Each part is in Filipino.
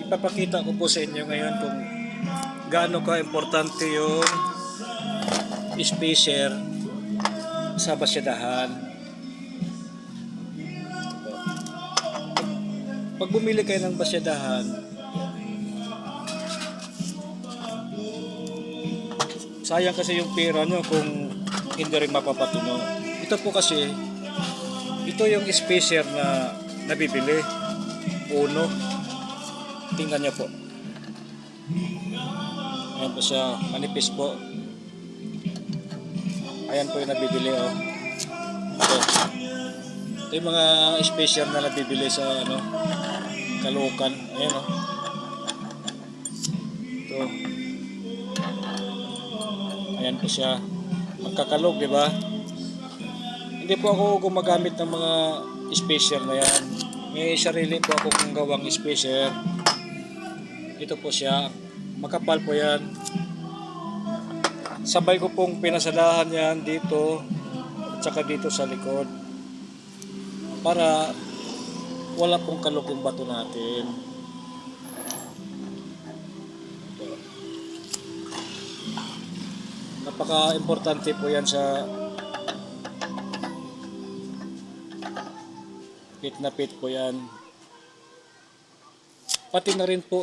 Ipapakita ko po sa inyo ngayon kung gaano ka-importante yung spacer sa basyadahan. Pag bumili kayo ng basyadahan, sayang kasi yung pera nyo kung hindi rin mapapatuno. Ito po kasi, ito yung spacer na nabibili. Uno. Tingnan nyo po. Ayan po siya, manipis po. Ayan po yung nabibili, oh. Ito. Ito yung mga spacer na nabibili sa Caloocan. Ayan, oh. Ito. Ayan po siya. Magkakalog, di ba? Hindi po ako gumagamit ng mga spacer na yan. May sarili po ako kung gawang spacer. Ito po siya. Makapal po yan. Sabay ko pong pinasadahan yan dito at saka dito sa likod para wala pong kalog yung bato natin. Napaka-importante po yan sa pit na pit po yan. Pati na rin po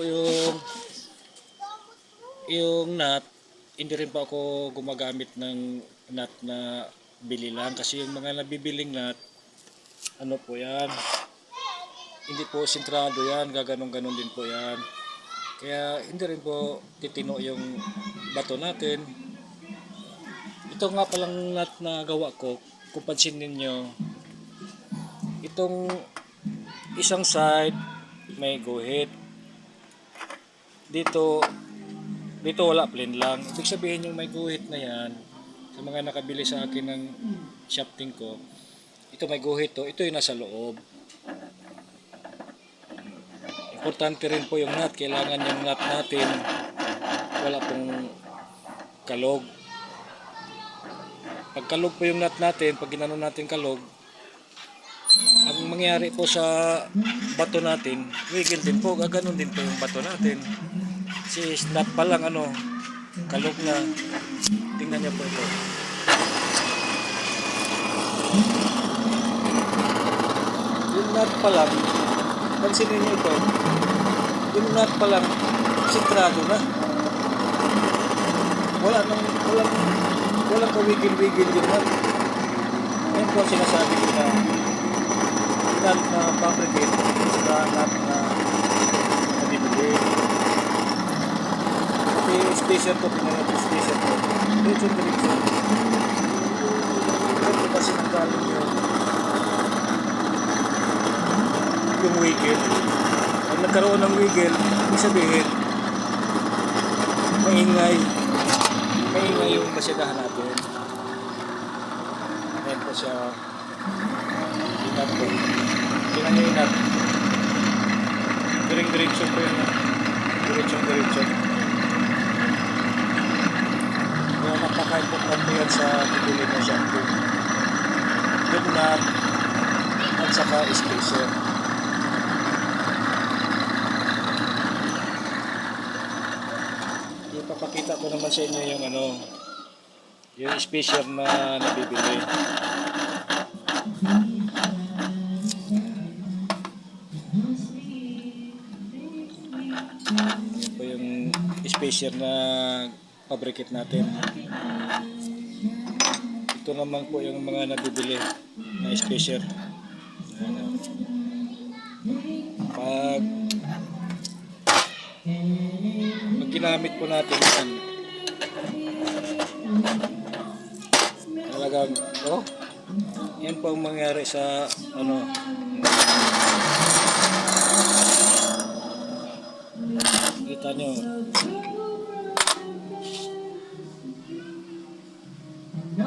yung nut. Hindi rin pa ako gumagamit ng nut na bili lang kasi yung mga nabibiling nut, ano po yan, hindi po sentrado yan, gaganon-ganon din po yan. Kaya hindi rin po titino yung bato natin. Ito nga palang nut na gawa ko, kung pansinin nyo, itong isang side may guhit. Dito wala, plain lang. Ibig sabihin yung may guhit na yan, sa mga nakabili sa akin ng shafting ko, ito may guhit to, ito yung nasa loob. Importante rin po yung nut, kailangan yung nut natin wala pong kalog. Pag kalog po yung nut natin, pag ginano natin kalog, ang mangyari po sa bato natin, wiggle din po, gaganon din po yung bato natin. Si nut pa lang kalog na. Tingnan niyo po ito. Yung nut pa lang, pansinin niyo ito. Yung nut pa lang, sentrado na. Walang kawigil-wigil yung nut. Yan po sinasabi ko na nut na fabricate sa nut na nabibili. Spacer ko, pinangat yung spacer ko. Diretso. Ito kasi nanggaling yung wiggle. Pag nagkaroon ng wiggle, ibig sabihin, maingay yung basyadahan natin. Ayan po siya. Inat po. Tingnan nyo inat. Diretso po yun. Diretso. Kaya napaka-importante yan sa pipili ng shampoo. Yung nut at saka spacer. Ipapakita ko naman sa inyo yung spacer na nabibili. Yan po yung spacer na fabricate natin. Ito naman po yung mga nabibili na spacer. Pag ginamit po natin yan, talagang yan po ang mangyari sa kita nyo.